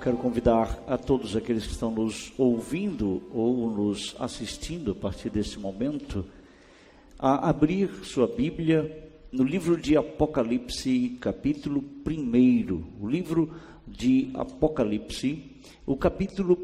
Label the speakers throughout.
Speaker 1: Quero convidar a todos aqueles que estão nos ouvindo ou nos assistindo a partir desse momento a abrir sua Bíblia no livro de Apocalipse, capítulo 1. O livro de Apocalipse, o capítulo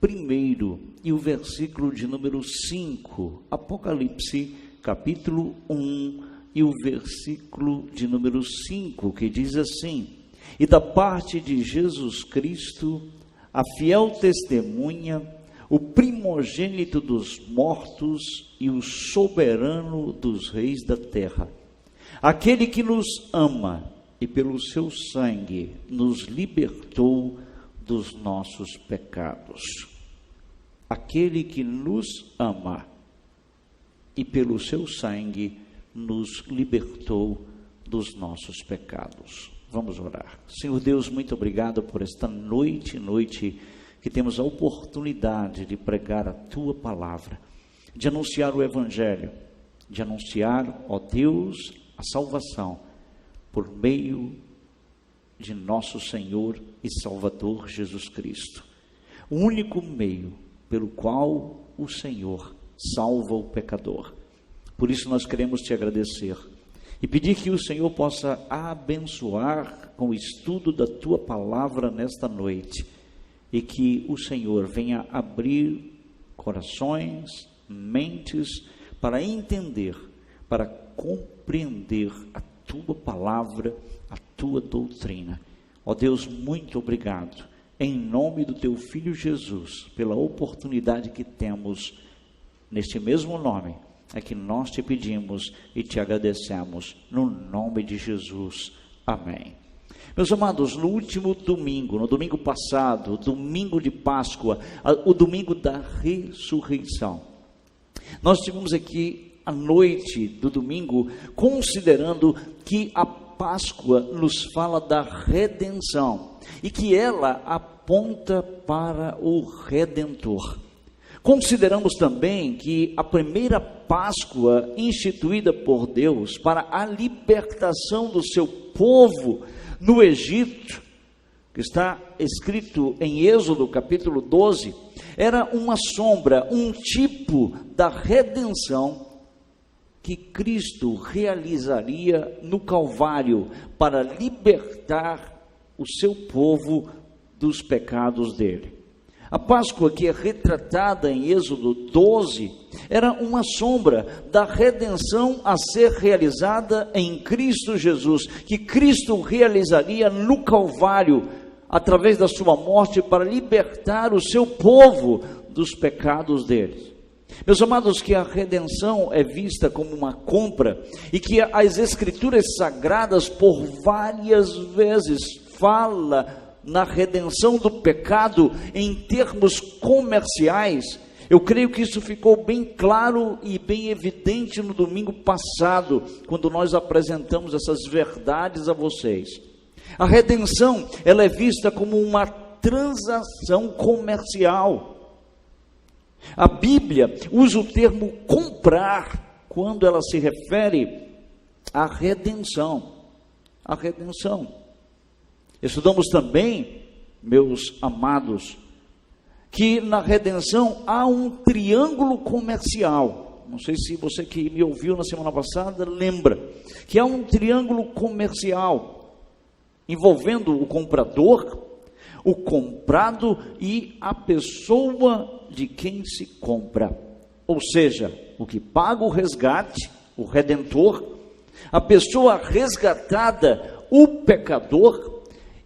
Speaker 1: 1 e o versículo de número 5. Apocalipse, capítulo 1 e o versículo de número 5, que diz assim: E da parte de Jesus Cristo, a fiel testemunha, o primogênito dos mortos e o soberano dos reis da terra, aquele que nos ama e pelo seu sangue nos libertou dos nossos pecados. Aquele que nos ama e pelo seu sangue nos libertou dos nossos pecados. Vamos orar. Senhor Deus, muito obrigado por esta noite que temos a oportunidade de pregar a Tua palavra, de anunciar o Evangelho, de anunciar, ó Deus, a salvação por meio de nosso Senhor e Salvador Jesus Cristo. O único meio pelo qual o Senhor salva o pecador. Por isso nós queremos Te agradecer e pedir que o Senhor possa abençoar com o estudo da Tua palavra nesta noite, e que o Senhor venha abrir corações, mentes, para entender, para compreender a Tua palavra, a Tua doutrina. Ó Deus, muito obrigado, em nome do Teu Filho Jesus, pela oportunidade que temos, neste mesmo nome, é que nós Te pedimos e Te agradecemos, no nome de Jesus, amém. Meus amados, no último domingo, no domingo passado, domingo de Páscoa, o domingo da ressurreição, nós tivemos aqui a noite do domingo, considerando que a Páscoa nos fala da redenção, e que ela aponta para o Redentor. Consideramos também que a primeira Páscoa instituída por Deus para a libertação do seu povo no Egito, que está escrito em Êxodo capítulo 12, era uma sombra, um tipo da redenção que Cristo realizaria no Calvário para libertar o seu povo dos pecados dele. A Páscoa, que é retratada em Êxodo 12, era uma sombra da redenção a ser realizada em Cristo Jesus, que Cristo realizaria no Calvário, através da sua morte, para libertar o seu povo dos pecados deles. Meus amados, que a redenção é vista como uma compra, e que as Escrituras Sagradas, por várias vezes, fala na redenção do pecado em termos comerciais. Eu creio que isso ficou bem claro e bem evidente no domingo passado, quando nós apresentamos essas verdades a vocês. A redenção, ela é vista como uma transação comercial. A Bíblia usa o termo comprar quando ela se refere à redenção. A redenção. Estudamos também, meus amados, que na redenção há um triângulo comercial. Não sei se você que me ouviu na semana passada lembra que há um triângulo comercial envolvendo o comprador, o comprado e a pessoa de quem se compra. Ou seja, o que paga o resgate, o redentor, a pessoa resgatada, o pecador,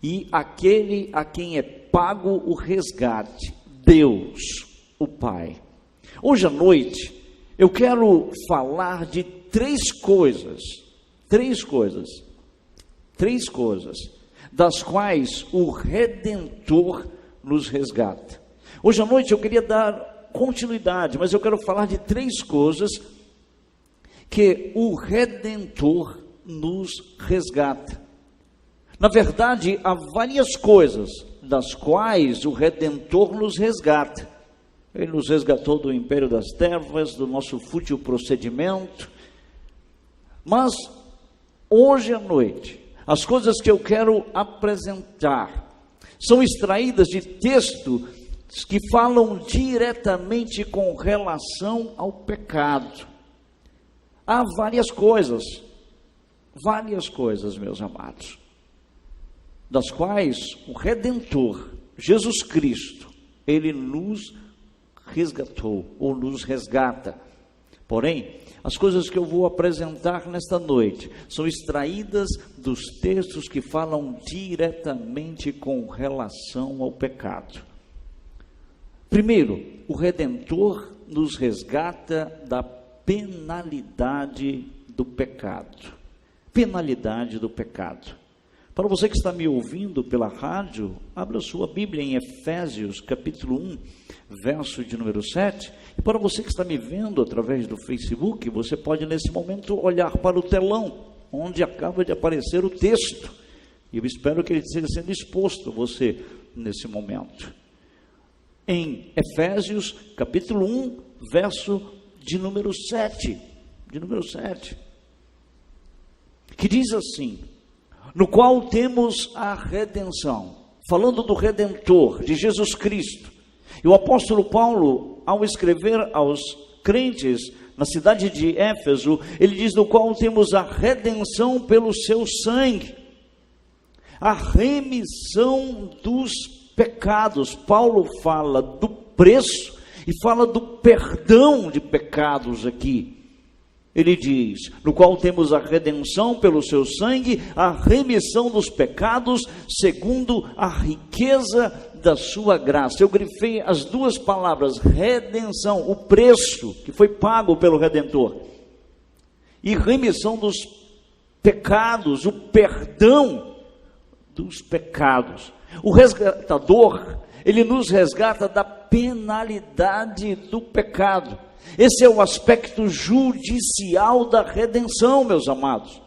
Speaker 1: e aquele a quem é pago o resgate, Deus, o Pai. Hoje à noite, eu quero falar de três coisas, das quais o Redentor nos resgata. Hoje à noite eu queria dar continuidade, mas eu quero falar de três coisas que o Redentor nos resgata. Na verdade, há várias coisas das quais o Redentor nos resgata. Ele nos resgatou do império das trevas, do nosso fútil procedimento. Mas, hoje à noite, as coisas que eu quero apresentar são extraídas de textos que falam diretamente com relação ao pecado. Há várias coisas, meus amados, das quais o Redentor, Jesus Cristo, Ele nos resgatou, ou nos resgata. Porém, as coisas que eu vou apresentar nesta noite são extraídas dos textos que falam diretamente com relação ao pecado. Primeiro, o Redentor nos resgata da penalidade do pecado. Penalidade do pecado. Para você que está me ouvindo pela rádio, abra sua Bíblia em Efésios, capítulo 1, verso de número 7. E para você que está me vendo através do Facebook, você pode nesse momento olhar para o telão, onde acaba de aparecer o texto. E eu espero que ele esteja sendo exposto a você nesse momento. Em Efésios, capítulo 1, verso de número 7. Que diz assim: no qual temos a redenção, falando do Redentor, de Jesus Cristo. E o apóstolo Paulo, ao escrever aos crentes na cidade de Éfeso, ele diz: no qual temos a redenção pelo seu sangue, a remissão dos pecados. Paulo fala do preço e fala do perdão de pecados aqui. Ele diz: no qual temos a redenção pelo seu sangue, a remissão dos pecados, segundo a riqueza da sua graça. Eu grifei as duas palavras, redenção, o preço que foi pago pelo Redentor, e remissão dos pecados, o perdão dos pecados. O resgatador, ele nos resgata da penalidade do pecado. Esse é o aspecto judicial da redenção, meus amados.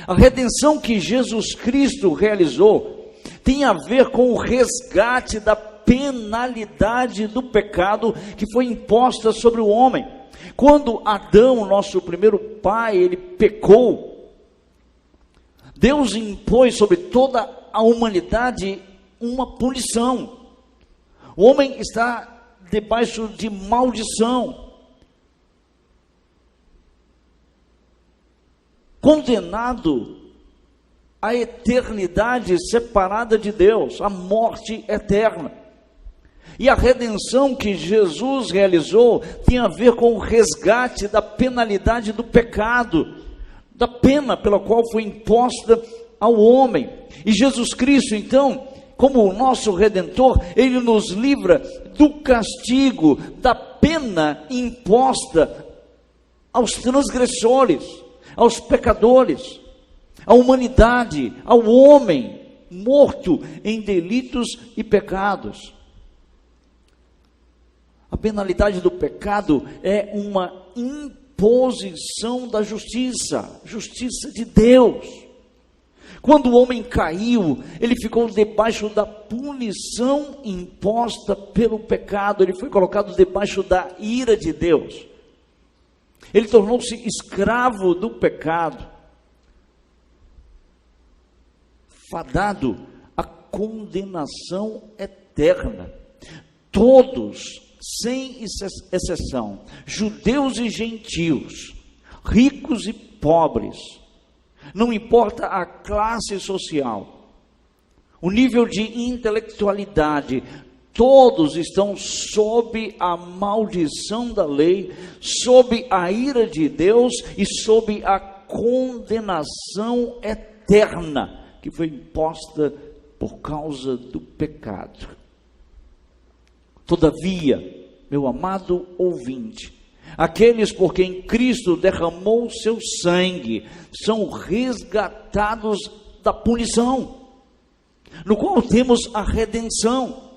Speaker 1: A redenção que Jesus Cristo realizou tem a ver com o resgate da penalidade do pecado que foi imposta sobre o homem. Quando Adão, nosso primeiro pai, ele pecou, Deus impôs sobre toda a humanidade uma punição. O homem está debaixo de maldição, condenado à eternidade separada de Deus, à morte eterna. E a redenção que Jesus realizou tem a ver com o resgate da penalidade do pecado, da pena pela qual foi imposta ao homem. E Jesus Cristo, então, como o nosso Redentor, Ele nos livra do castigo, da pena imposta aos transgressores, aos pecadores, à humanidade, ao homem morto em delitos e pecados. A penalidade do pecado é uma imposição da justiça, justiça de Deus. Quando o homem caiu, ele ficou debaixo da punição imposta pelo pecado, ele foi colocado debaixo da ira de Deus. Ele tornou-se escravo do pecado, fadado à condenação eterna. Todos, sem exceção, judeus e gentios, ricos e pobres, não importa a classe social, o nível de intelectualidade, todos estão sob a maldição da lei, sob a ira de Deus e sob a condenação eterna que foi imposta por causa do pecado. Todavia, meu amado ouvinte, aqueles por quem Cristo derramou seu sangue são resgatados da punição, no qual temos a redenção.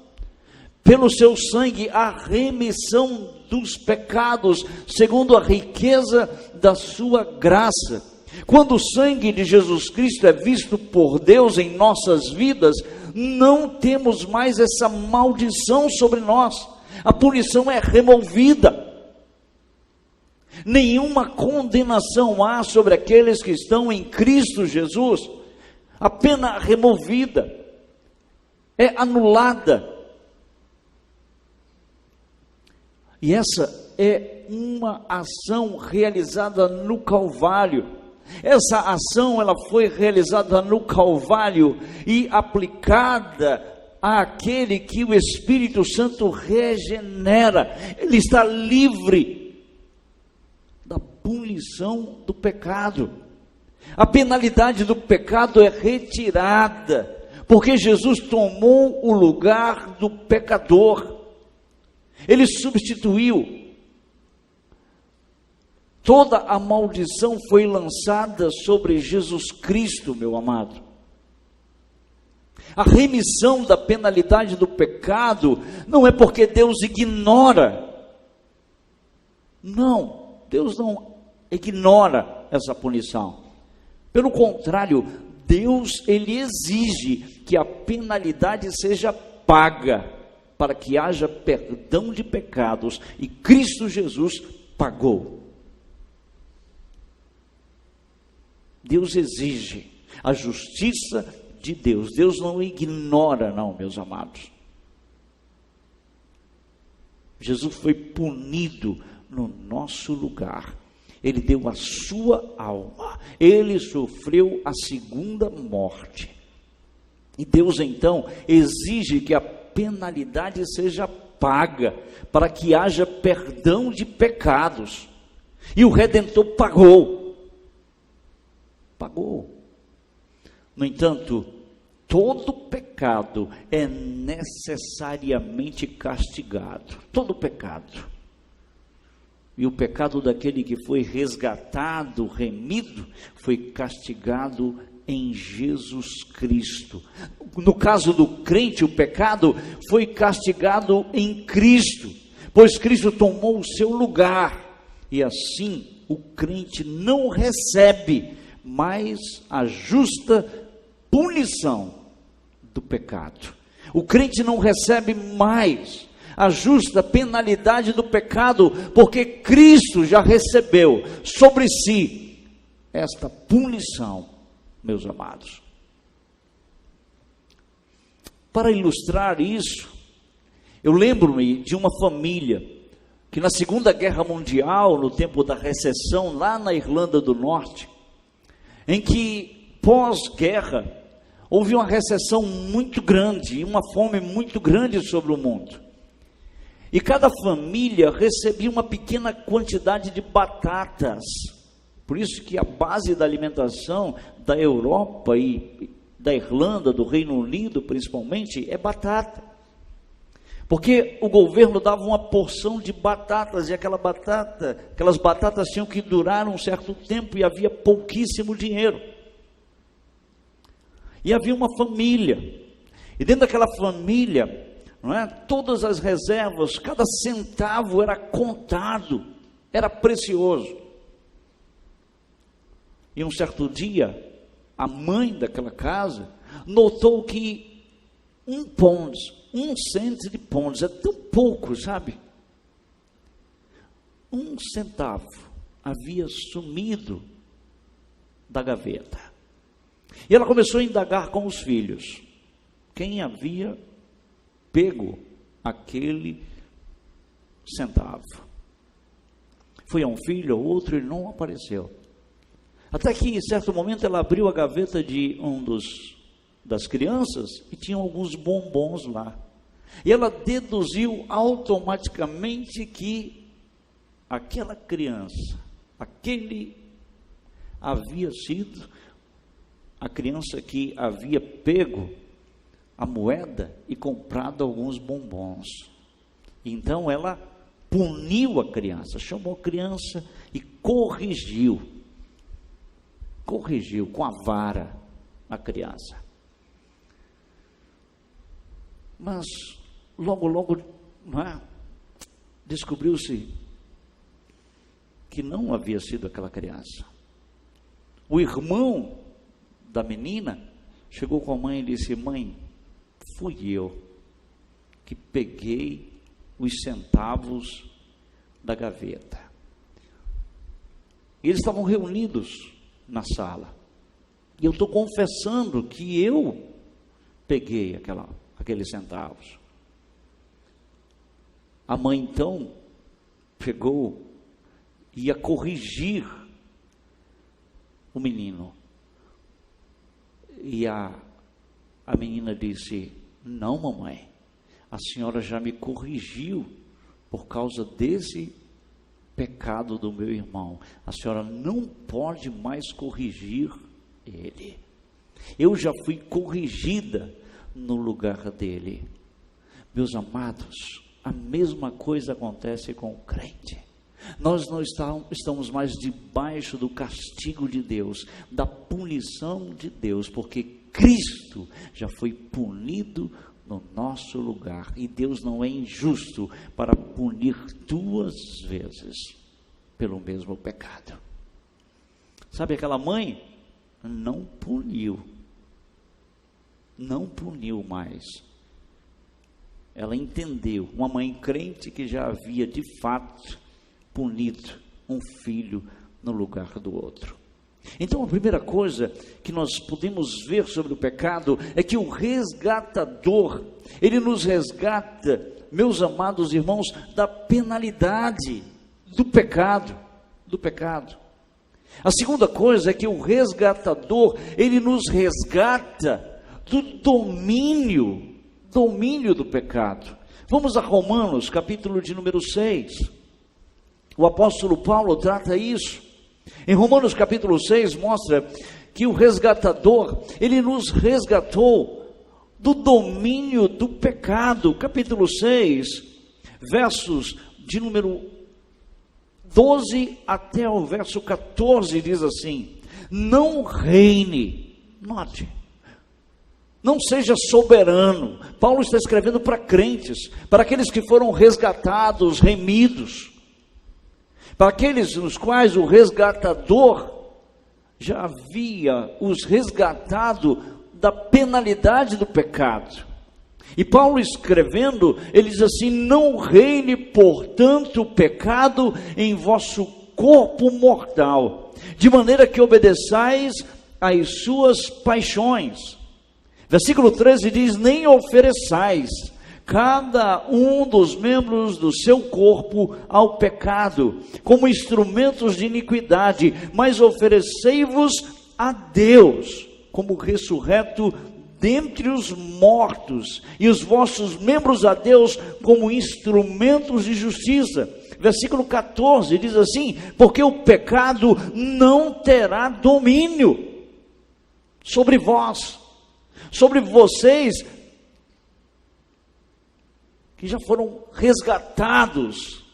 Speaker 1: Pelo seu sangue, a remissão dos pecados, segundo a riqueza da sua graça. Quando o sangue de Jesus Cristo é visto por Deus em nossas vidas, não temos mais essa maldição sobre nós. A punição é removida. Nenhuma condenação há sobre aqueles que estão em Cristo Jesus. A pena removida. é anulada. E essa é uma ação realizada no Calvário. Essa ação ela foi realizada no Calvário e aplicada àquele que o Espírito Santo regenera. Ele está livre da punição do pecado. A penalidade do pecado é retirada, porque Jesus tomou o lugar do pecador. Ele substituiu. Toda a maldição foi lançada sobre Jesus Cristo, meu amado. A remissão da penalidade do pecado não é porque Deus ignora. Não, Deus não ignora essa punição. Pelo contrário, Deus, ele exige que a penalidade seja paga, para que haja perdão de pecados, e Cristo Jesus pagou. Deus exige a justiça de Deus. Deus não ignora, não, meus amados. Jesus foi punido no nosso lugar. Ele deu a sua alma. Ele sofreu a segunda morte. E Deus então exige que a penalidade seja paga, para que haja perdão de pecados. E o Redentor pagou. No entanto, todo pecado é necessariamente castigado. Todo pecado. E o pecado daquele que foi resgatado, remido, foi castigado em Jesus Cristo. No caso do crente, o pecado foi castigado em Cristo, pois Cristo tomou o seu lugar. E assim, o crente não recebe mais a justa punição do pecado. O crente não recebe mais a justa penalidade do pecado, porque Cristo já recebeu sobre si esta punição, meus amados. Para ilustrar isso, eu lembro-me de uma família que na Segunda Guerra Mundial, no tempo da recessão lá na Irlanda do Norte, em que pós-guerra houve uma recessão muito grande e uma fome muito grande sobre o mundo. E cada família recebia uma pequena quantidade de batatas. Por isso que a base da alimentação da Europa e da Irlanda, do Reino Unido principalmente, é batata. Porque o governo dava uma porção de batatas, e aquelas batatas tinham que durar um certo tempo, e havia pouquíssimo dinheiro. E havia uma família, e dentro daquela família, não é, todas as reservas, cada centavo era contado, era precioso. E um certo dia, a mãe daquela casa notou que um cento de pounds, é tão pouco, sabe? 1 centavo havia sumido da gaveta. E ela começou a indagar com os filhos quem havia pego aquele centavo. Foi a um filho ou outro, ele não apareceu. Até que em certo momento ela abriu a gaveta de das crianças e tinha alguns bombons lá. E ela deduziu automaticamente que aquela criança, aquele havia sido a criança que havia pego a moeda e comprado alguns bombons. Então ela puniu a criança, chamou a criança e corrigiu com a vara a criança. Mas logo, não é, descobriu-se que não havia sido aquela criança. O irmão da menina chegou com a mãe e disse: mãe, fui eu que peguei os centavos da gaveta. E eles estavam reunidos na sala. E eu estou confessando que eu peguei aqueles centavos. A mãe então pegou e ia corrigir o menino. E a menina disse: não, mamãe, a senhora já me corrigiu por causa desse pecado do meu irmão. A senhora não pode mais corrigir ele. Eu já fui corrigida no lugar dele. Meus amados, a mesma coisa acontece com o crente. Nós não estamos mais debaixo do castigo de Deus, da punição de Deus, porque Cristo já foi punido no nosso lugar, e Deus não é injusto para punir 2 vezes pelo mesmo pecado. Sabe, aquela mãe não puniu mais. Ela entendeu, uma mãe crente que já havia de fato punido um filho no lugar do outro. Então, a primeira coisa que nós podemos ver sobre o pecado é que o resgatador, ele nos resgata, meus amados irmãos, da penalidade do pecado. A segunda coisa é que o resgatador, ele nos resgata do domínio do pecado. Vamos a Romanos, capítulo de número 6. O apóstolo Paulo trata isso. Em Romanos capítulo 6 mostra que o resgatador, ele nos resgatou do domínio do pecado. Capítulo 6, versos de número 12 até o verso 14 diz assim: não reine, note, não seja soberano. Paulo está escrevendo para crentes, para aqueles que foram resgatados, remidos, para aqueles nos quais o resgatador já havia os resgatado da penalidade do pecado. E Paulo escrevendo, ele diz assim: não reine, portanto, o pecado em vosso corpo mortal, de maneira que obedeçais às suas paixões. Versículo 13 diz: nem ofereçais cada um dos membros do seu corpo ao pecado, como instrumentos de iniquidade, mas oferecei-vos a Deus, como ressurreto dentre os mortos, e os vossos membros a Deus, como instrumentos de justiça. Versículo 14 diz assim: porque o pecado não terá domínio sobre vós, sobre vocês, que já foram resgatados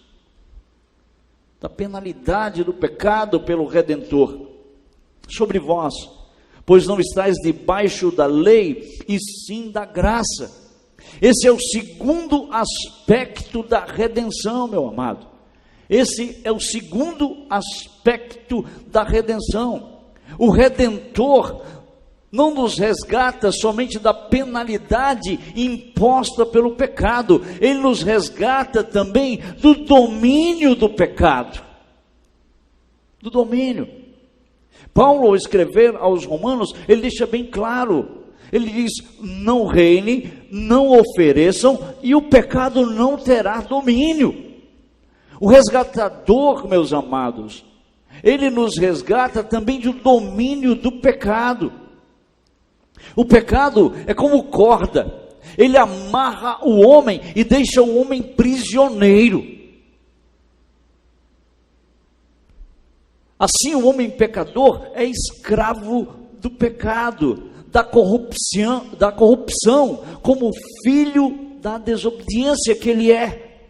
Speaker 1: da penalidade do pecado pelo Redentor, sobre vós, pois não estáis debaixo da lei, e sim da graça. Esse é o segundo aspecto da redenção, meu amado. Esse é o segundo aspecto da redenção. O Redentor não nos resgata somente da penalidade imposta pelo pecado, ele nos resgata também do domínio do pecado. Do domínio. Paulo, ao escrever aos Romanos, ele deixa bem claro, ele diz: não reine, não ofereçam, e o pecado não terá domínio. O resgatador, meus amados, ele nos resgata também do domínio do pecado. O pecado é como corda, ele amarra o homem e deixa o homem prisioneiro. Assim, o homem pecador é escravo do pecado, da corrupção, como filho da desobediência que ele é.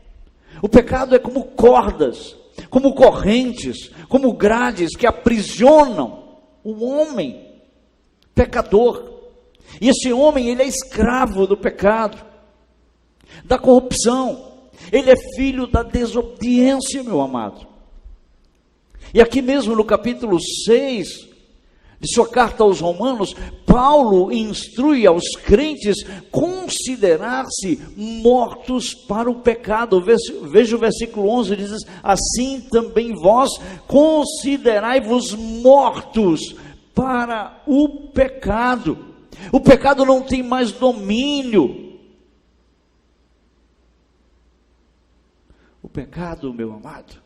Speaker 1: O pecado é como cordas, como correntes, como grades que aprisionam o homem pecador. E esse homem, ele é escravo do pecado, da corrupção, ele é filho da desobediência, meu amado. E aqui mesmo no capítulo 6 de sua carta aos Romanos, Paulo instrui aos crentes considerar-se mortos para o pecado. Veja o versículo 11, diz: assim também vós considerai-vos mortos para o pecado. O pecado não tem mais domínio pecado, meu amado,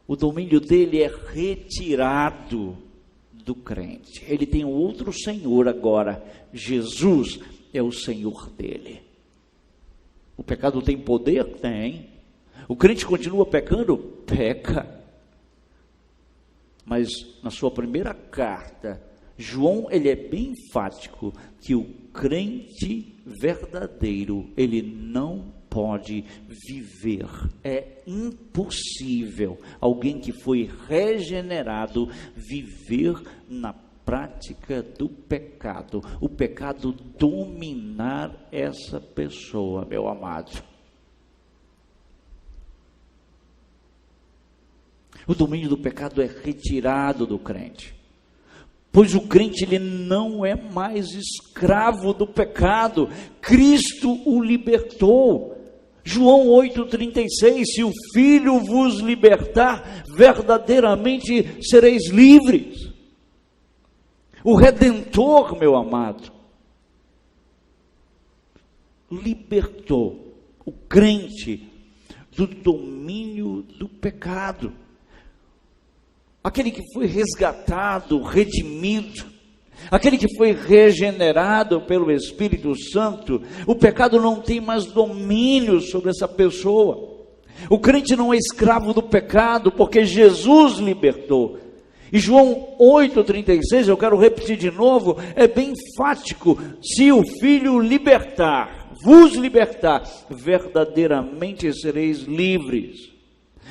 Speaker 1: o domínio dele é retirado do crente. Ele tem outro Senhor agora. Jesus é o Senhor dele. O pecado tem poder? Tem. O crente continua pecando? Peca. Mas na sua primeira carta, João, ele é bem enfático que o crente verdadeiro, ele não pode viver. É impossível alguém que foi regenerado viver na prática do pecado. O pecado dominar essa pessoa, meu amado. O domínio do pecado é retirado do crente, pois o crente ele não é mais escravo do pecado. Cristo o libertou. João 8,36, se o Filho vos libertar, verdadeiramente sereis livres. O Redentor, meu amado, libertou o crente do domínio do pecado. Aquele que foi resgatado, redimido, aquele que foi regenerado pelo Espírito Santo, o pecado não tem mais domínio sobre essa pessoa. O crente não é escravo do pecado, porque Jesus libertou. E João 8,36, eu quero repetir de novo, é bem enfático: se o Filho libertar, vos libertar, verdadeiramente sereis livres.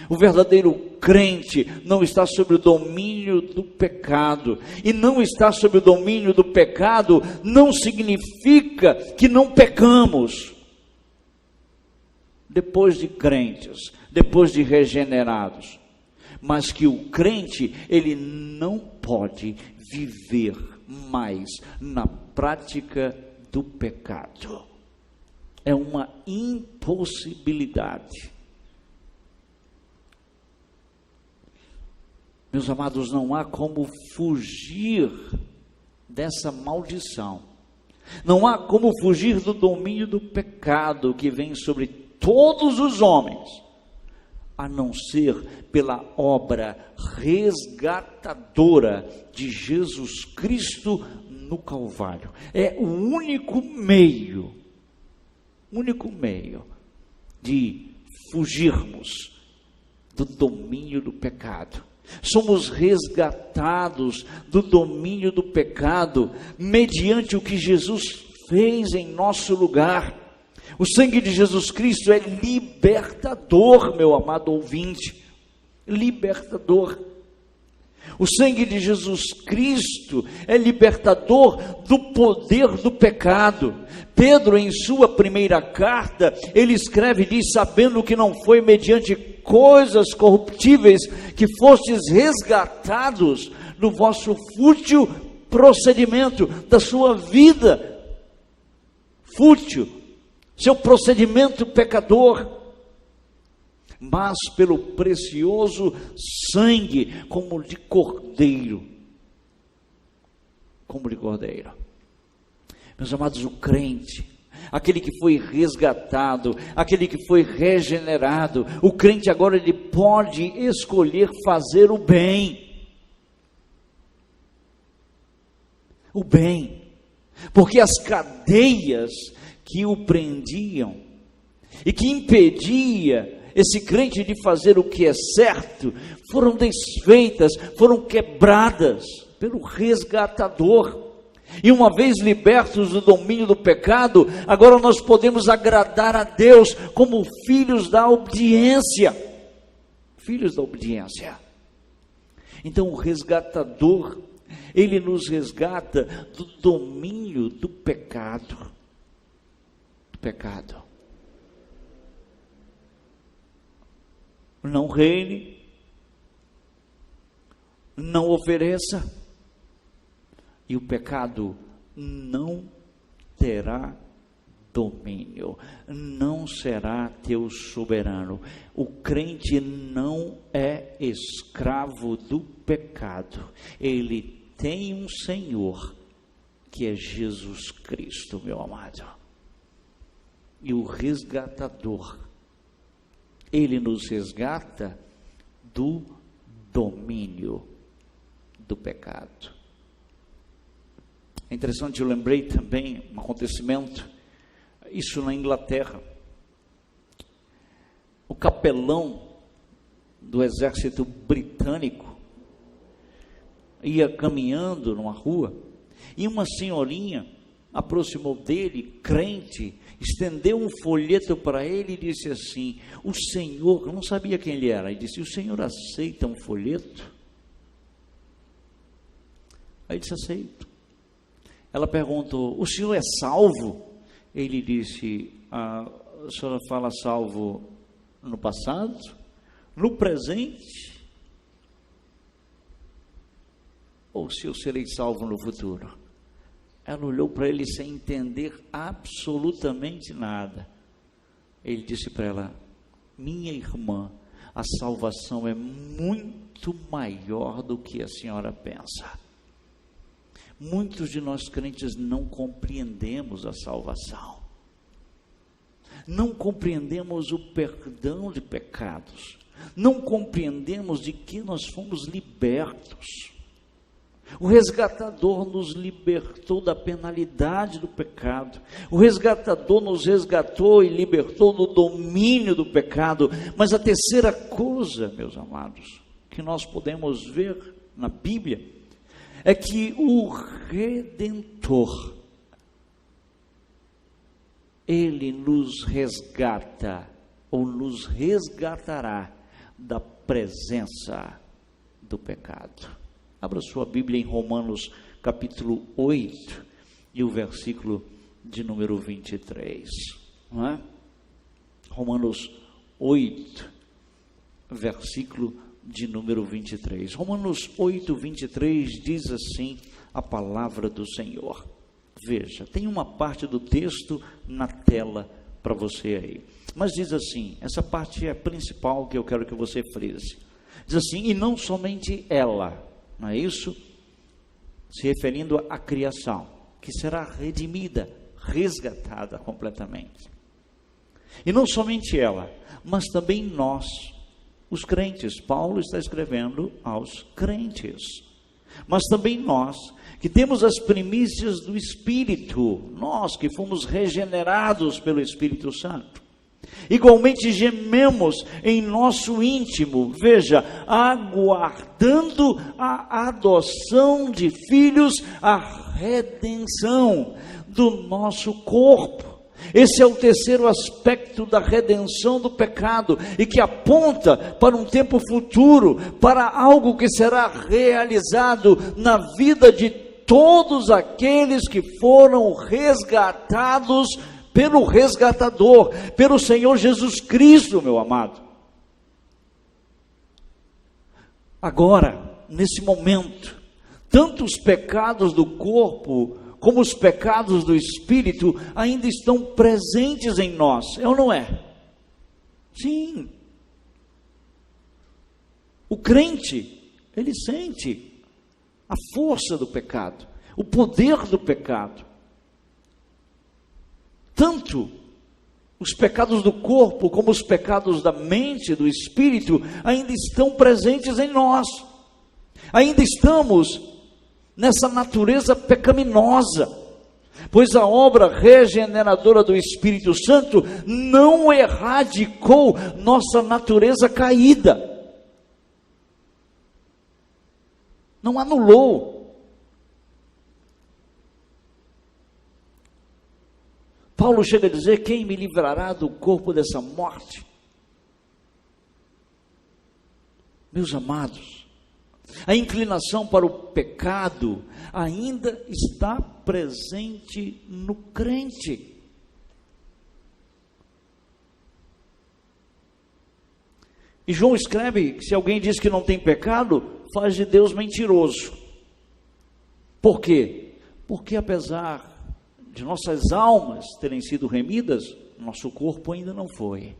Speaker 1: O verdadeiro crente não está sob o domínio do pecado, e não está sob o domínio do pecado não significa que não pecamos. Depois de crentes, depois de regenerados, mas que o crente, ele não pode viver mais na prática do pecado. É uma impossibilidade. Meus amados, não há como fugir dessa maldição. Não há como fugir do domínio do pecado que vem sobre todos os homens, a não ser pela obra resgatadora de Jesus Cristo no Calvário. É o único meio de fugirmos do domínio do pecado. Somos resgatados do domínio do pecado mediante o que Jesus fez em nosso lugar. O sangue de Jesus Cristo é libertador, meu amado ouvinte, libertador. O sangue de Jesus Cristo é libertador do poder do pecado. Pedro, em sua primeira carta, ele escreve, diz: sabendo que não foi mediante coisas corruptíveis que fostes resgatados do vosso fútil procedimento, da sua vida fútil, seu procedimento pecador, mas pelo precioso sangue, como de cordeiro. Meus amados, o crente, aquele que foi resgatado, aquele que foi regenerado, o crente agora ele pode escolher fazer o bem. O bem, porque as cadeias que o prendiam e que impedia esse crente de fazer o que é certo, foram desfeitas, foram quebradas pelo resgatador. E uma vez libertos do domínio do pecado, agora nós podemos agradar a Deus como filhos da obediência. Filhos da obediência. Então o resgatador, ele nos resgata do domínio do pecado. Não reine, não ofereça, e o pecado não terá domínio, não será teu soberano. O crente não é escravo do pecado, ele tem um Senhor, que é Jesus Cristo, meu amado. E o resgatador Ele nos resgata do domínio do pecado. É interessante, eu lembrei também um acontecimento, isso na Inglaterra. O capelão do exército britânico ia caminhando numa rua e uma senhorinha aproximou dele, crente, estendeu um folheto para ele e disse assim: o senhor, eu não sabia quem ele era, e disse: o senhor aceita um folheto? Aí ele disse: aceito. Ela perguntou: o senhor é salvo? Ele disse: a senhora fala salvo no passado, no presente, ou se eu serei salvo no futuro? Ela olhou para ele sem entender absolutamente nada. Ele disse para ela: minha irmã, a salvação é muito maior do que a senhora pensa. Muitos de nós crentes não compreendemos a salvação, não compreendemos o perdão de pecados, não compreendemos de que nós fomos libertos. O resgatador nos libertou da penalidade do pecado, o resgatador nos resgatou e libertou do domínio do pecado. Mas a terceira coisa, meus amados, que nós podemos ver na Bíblia, é que o Redentor, ele nos resgata, ou nos resgatará da presença do pecado. Abra sua Bíblia em Romanos capítulo 8 e o versículo de número 23, não é? Romanos 8, versículo de número 23. Romanos 8, 23 diz assim a palavra do Senhor. Veja, tem uma parte do texto na tela para você aí, mas diz assim, essa parte é a principal que eu quero que você frise. Diz assim: e não somente ela, não é isso? Se referindo à criação, que será redimida, resgatada completamente. E não somente ela, mas também nós, os crentes. Paulo está escrevendo aos crentes. Mas também nós, que temos as primícias do Espírito, nós que fomos regenerados pelo Espírito Santo, igualmente gememos em nosso íntimo, veja, aguardando a adoção de filhos, a redenção do nosso corpo. Esse é o terceiro aspecto da redenção do pecado, e que aponta para um tempo futuro, para algo que será realizado na vida de todos aqueles que foram resgatados pelo resgatador, pelo Senhor Jesus Cristo, meu amado. Agora, nesse momento, tanto os pecados do corpo como os pecados do espírito ainda estão presentes em nós, é ou não é? Sim. O crente, ele sente a força do pecado, o poder do pecado. Tanto os pecados do corpo como os pecados da mente, do espírito, ainda estão presentes em nós. Ainda estamos nessa natureza pecaminosa, pois a obra regeneradora do Espírito Santo não erradicou nossa natureza caída, não anulou. Paulo chega a dizer: quem me livrará do corpo dessa morte? Meus amados, a inclinação para o pecado ainda está presente no crente. E João escreve que se alguém diz que não tem pecado, faz de Deus mentiroso. Por quê? Porque apesar de nossas almas terem sido remidas, nosso corpo ainda não foi.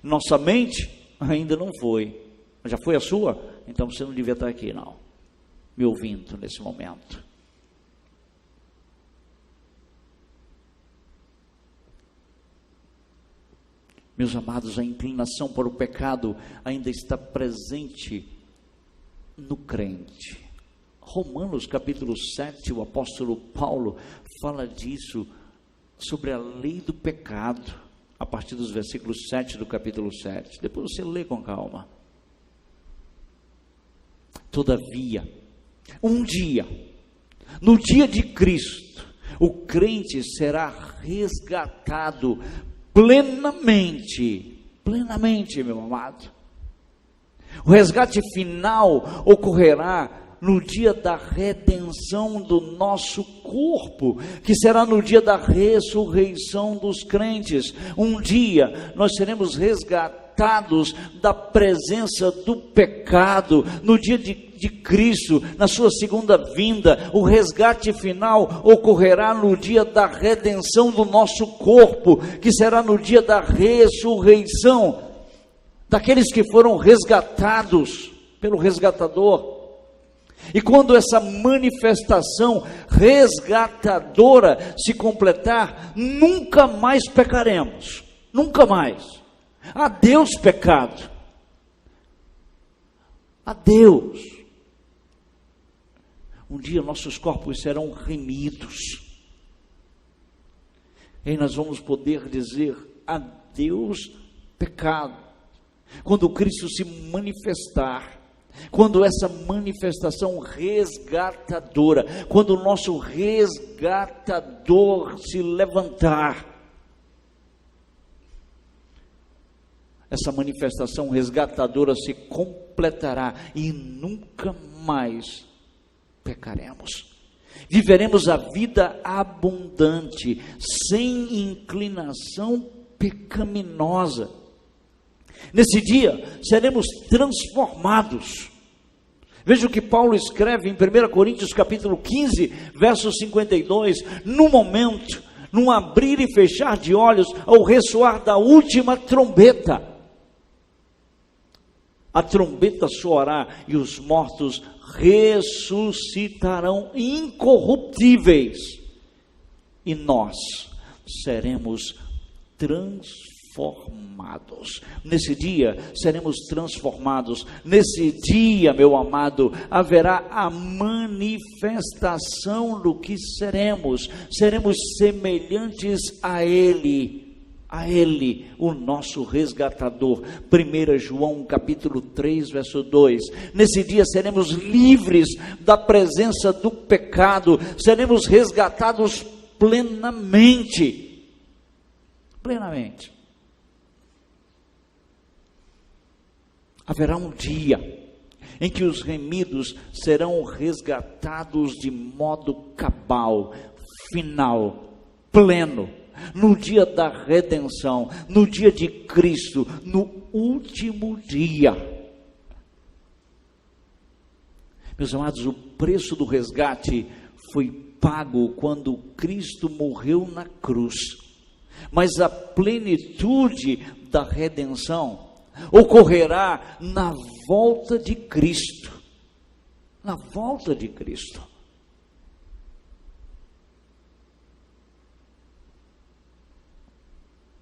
Speaker 1: Nossa mente ainda não foi. Já foi a sua? Então você não devia estar aqui, não, me ouvindo nesse momento. Meus amados, a inclinação para o pecado ainda está presente no crente. Romanos capítulo 7, o apóstolo Paulo fala disso, sobre a lei do pecado, a partir dos versículos 7 do capítulo 7. Depois você lê com calma. Todavia, um dia, no dia de Cristo, o crente será resgatado plenamente, meu amado. O resgate final ocorrerá no dia da redenção do nosso corpo, que será no dia da ressurreição dos crentes. Um dia nós seremos resgatados da presença do pecado, no dia de Cristo, na sua segunda vinda. O resgate final ocorrerá no dia da redenção do nosso corpo, que será no dia da ressurreição daqueles que foram resgatados pelo resgatador. E quando essa manifestação resgatadora se completar, nunca mais pecaremos, nunca mais. Adeus pecado, adeus. Um dia nossos corpos serão remidos, e nós vamos poder dizer adeus pecado. Quando Cristo se manifestar, quando essa manifestação resgatadora, quando o nosso resgatador se levantar, essa manifestação resgatadora se completará e nunca mais pecaremos. Viveremos a vida abundante, sem inclinação pecaminosa. Nesse dia, seremos transformados. Veja o que Paulo escreve em 1 Coríntios capítulo 15, verso 52, no momento, num abrir e fechar de olhos, ao ressoar da última trombeta. A trombeta soará e os mortos ressuscitarão incorruptíveis, e nós seremos transformados. Nesse dia seremos transformados. Nesse dia, meu amado, haverá a manifestação do que seremos semelhantes a Ele, o nosso resgatador. 1 João capítulo 3, verso 2. Nesse dia seremos livres da presença do pecado, seremos resgatados plenamente. Haverá um dia em que os remidos serão resgatados de modo cabal, final, pleno, no dia da redenção, no dia de Cristo, no último dia. Meus amados, o preço do resgate foi pago quando Cristo morreu na cruz, mas a plenitude da redenção ocorrerá na volta de Cristo. Na volta de Cristo.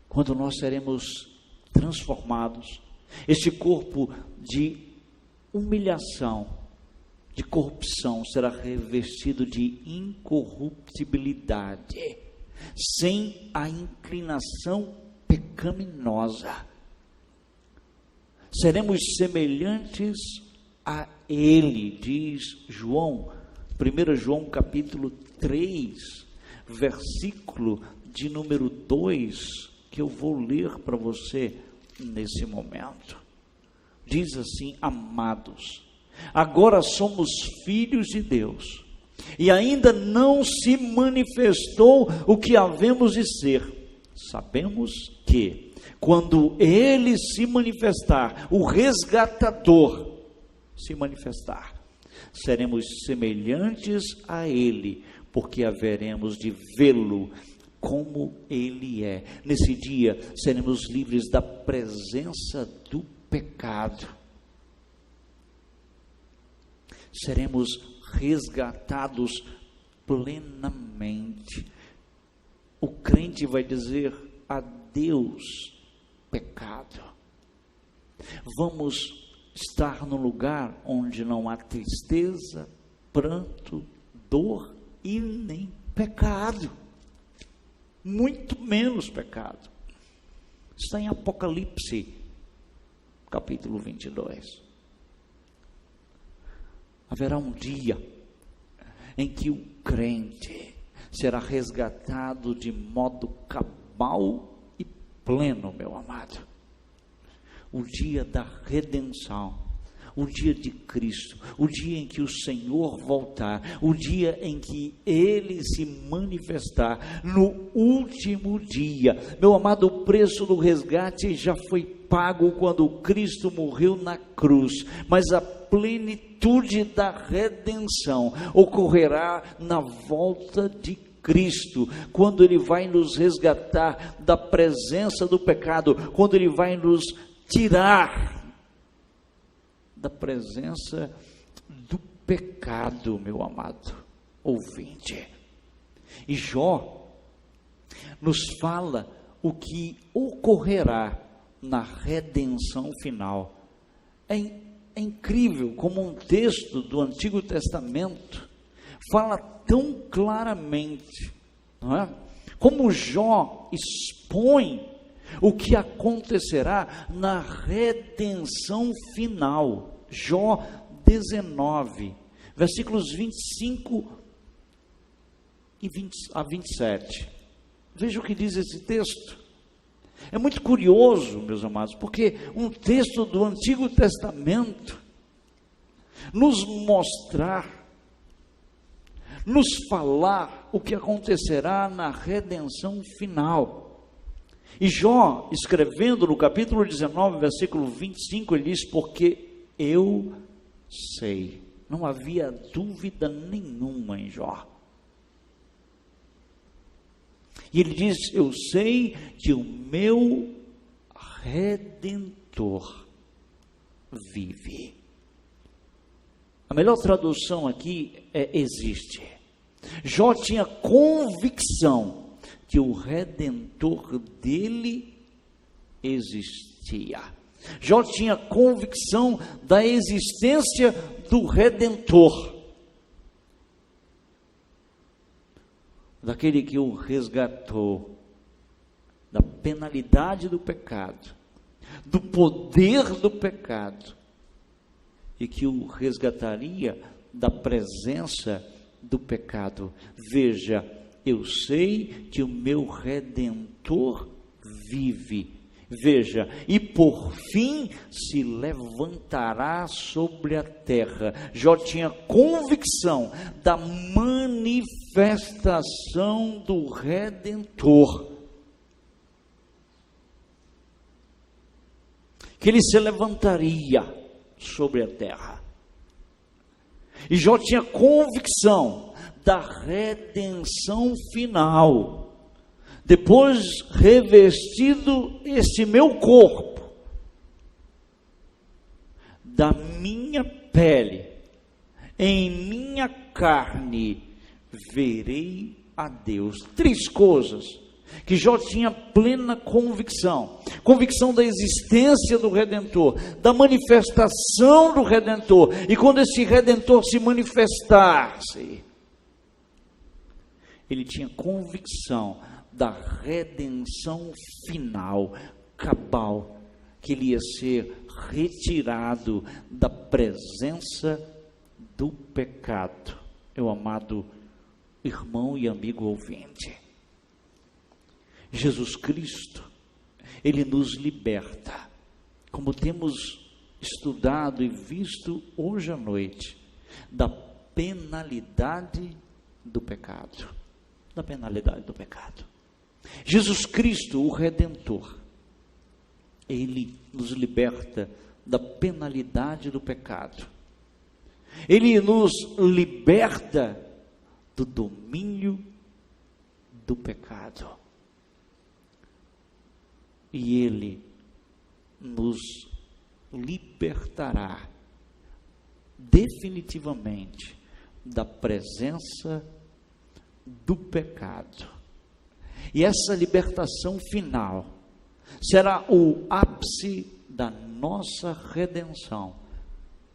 Speaker 1: Quando nós seremos transformados, este corpo de humilhação, de corrupção, será revestido de incorruptibilidade, sem a inclinação pecaminosa. Seremos semelhantes a Ele, diz João, 1 João capítulo 3, versículo de número 2, que eu vou ler para você nesse momento. Diz assim: amados, agora somos filhos de Deus, e ainda não se manifestou o que havemos de ser. Sabemos que, quando Ele se manifestar, o resgatador se manifestar, seremos semelhantes a Ele, porque haveremos de vê-lo como Ele é. Nesse dia, seremos livres da presença do pecado. Seremos resgatados plenamente. O crente vai dizer adeus pecado. Vamos estar num lugar onde não há tristeza, pranto, dor e nem pecado. Muito menos pecado. Está em Apocalipse, capítulo 22. Haverá um dia em que o crente será resgatado de modo cabal e pleno, meu amado. O dia da redenção, o dia de Cristo, o dia em que o Senhor voltar, o dia em que Ele se manifestar, no último dia. Meu amado, o preço do resgate já foi pago quando Cristo morreu na cruz, mas a plenitude da redenção ocorrerá na volta de Cristo, quando Ele vai nos resgatar da presença do pecado, quando Ele vai nos tirar da presença do pecado, meu amado ouvinte. E Jó nos fala o que ocorrerá na redenção final. É incrível como um texto do Antigo Testamento fala tão claramente, não é? Como Jó expõe o que acontecerá na redenção final. Jó 19, versículos 25 a 27. Veja o que diz esse texto. É muito curioso, meus amados, porque um texto do Antigo Testamento nos mostrar, nos falar o que acontecerá na redenção final. E Jó, escrevendo no capítulo 19, versículo 25, ele diz: porque eu sei. Não havia dúvida nenhuma em Jó. E ele diz: eu sei que o meu Redentor vive. A melhor tradução aqui é existe. Jó tinha convicção que o Redentor dele existia. Jó tinha convicção da existência do Redentor, daquele que o resgatou da penalidade do pecado, do poder do pecado, e que o resgataria da presença do pecado. Veja, eu sei que o meu Redentor vive. Veja, e por fim se levantará sobre a terra. Jó tinha convicção da manifestação do Redentor, que ele se levantaria sobre a terra. E Jó tinha convicção da redenção final. Depois revestido esse meu corpo da minha pele, em minha carne verei a Deus. Três coisas que Jó tinha plena convicção: convicção da existência do Redentor, da manifestação do Redentor, e quando esse Redentor se manifestasse, ele tinha convicção da redenção final, cabal, que ele ia ser retirado da presença do pecado. Meu amado irmão e amigo ouvinte, Jesus Cristo, ele nos liberta, como temos estudado e visto hoje à noite, da penalidade do pecado. Da penalidade do pecado. Jesus Cristo, o Redentor, ele nos liberta da penalidade do pecado. Ele nos liberta do domínio do pecado. E ele nos libertará definitivamente da presença do pecado. E essa libertação final será o ápice da nossa redenção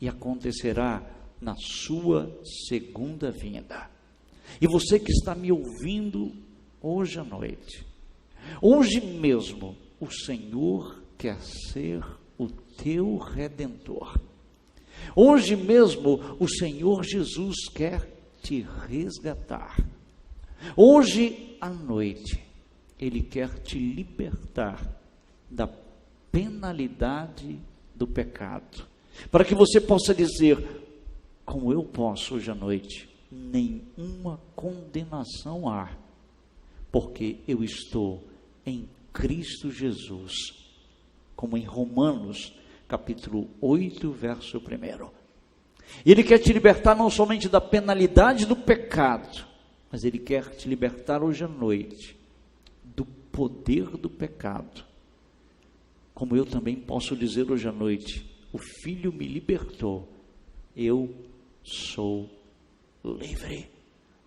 Speaker 1: e acontecerá na sua segunda vinda. E você que está me ouvindo hoje à noite, hoje mesmo, o Senhor quer ser o teu Redentor. Hoje mesmo, o Senhor Jesus quer te resgatar. Hoje à noite, Ele quer te libertar da penalidade do pecado, para que você possa dizer, como eu posso hoje à noite, nenhuma condenação há, porque eu estou em Cristo Jesus, como em Romanos, capítulo 8, verso 1. Ele quer te libertar não somente da penalidade do pecado, mas Ele quer te libertar hoje à noite do poder do pecado. Como eu também posso dizer hoje à noite, o Filho me libertou, eu sou livre,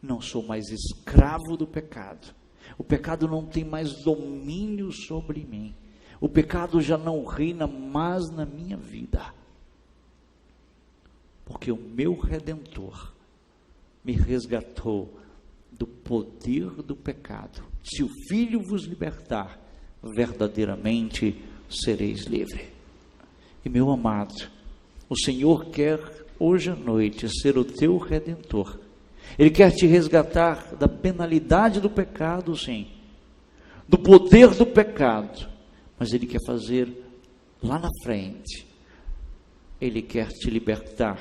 Speaker 1: não sou mais escravo do pecado. O pecado não tem mais domínio sobre mim. O pecado já não reina mais na minha vida, porque o meu Redentor me resgatou do poder do pecado. Se o Filho vos libertar, verdadeiramente sereis livres. E meu amado, o Senhor quer hoje à noite ser o teu Redentor. Ele quer te resgatar da penalidade do pecado, sim, do poder do pecado, mas Ele quer fazer lá na frente. Ele quer te libertar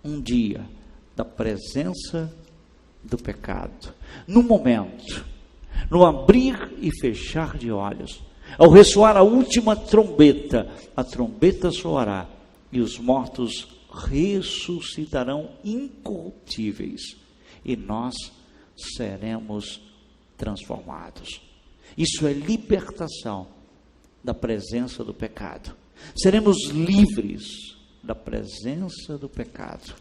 Speaker 1: um dia da presença do pecado. No momento, no abrir e fechar de olhos, ao ressoar a última trombeta, a trombeta soará e os mortos ressuscitarão incorruptíveis e nós seremos transformados. Isso é libertação da presença do pecado. Seremos livres da presença do pecado.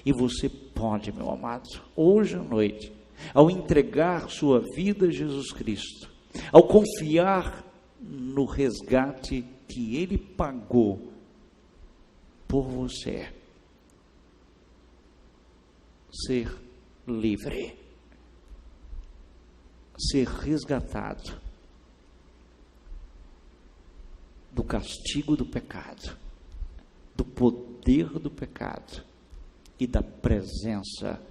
Speaker 1: E você pode, meu amado, hoje à noite, ao entregar sua vida a Jesus Cristo, ao confiar no resgate que Ele pagou por você, ser livre, ser resgatado do castigo do pecado, do poder do pecado e da presença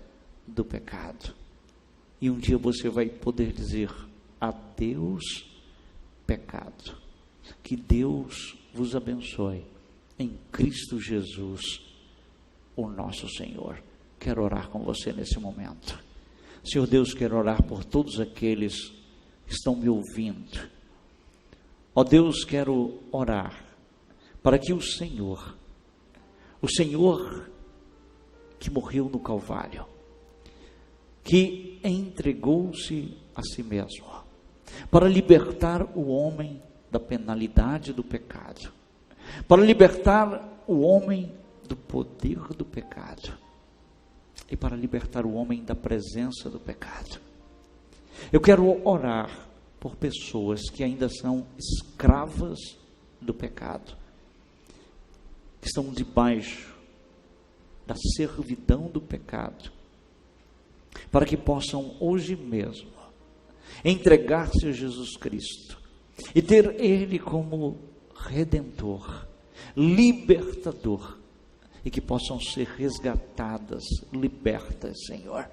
Speaker 1: do pecado. E um dia você vai poder dizer adeus, pecado. Que Deus vos abençoe em Cristo Jesus, o nosso Senhor. Quero orar com você nesse momento. Senhor Deus, quero orar por todos aqueles que estão me ouvindo. Ó Deus, quero orar para que o Senhor que morreu no Calvário, que entregou-se a si mesmo, para libertar o homem da penalidade do pecado, para libertar o homem do poder do pecado, e para libertar o homem da presença do pecado. Eu quero orar por pessoas que ainda são escravas do pecado, que estão debaixo da servidão do pecado, para que possam hoje mesmo entregar-se a Jesus Cristo e ter Ele como Redentor, libertador, e que possam ser resgatadas, libertas, Senhor.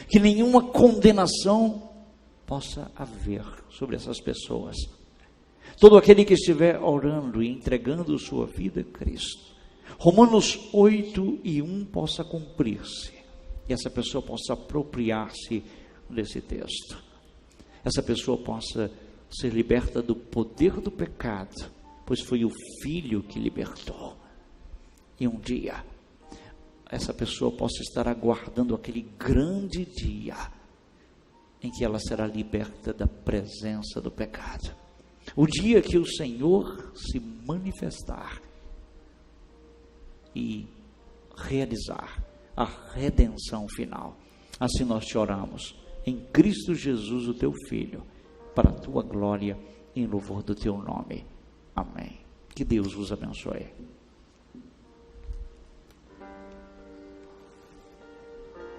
Speaker 1: Que nenhuma condenação possa haver sobre essas pessoas. Todo aquele que estiver orando e entregando sua vida a Cristo, Romanos 8:1 possa cumprir-se, e essa pessoa possa apropriar-se desse texto. Essa pessoa possa ser liberta do poder do pecado, pois foi o Filho que libertou. E um dia, essa pessoa possa estar aguardando aquele grande dia em que ela será liberta da presença do pecado. O dia que o Senhor se manifestar e realizar a redenção final. Assim nós te oramos, em Cristo Jesus, o teu Filho, para a tua glória em louvor do teu nome. Amém. Que Deus vos abençoe.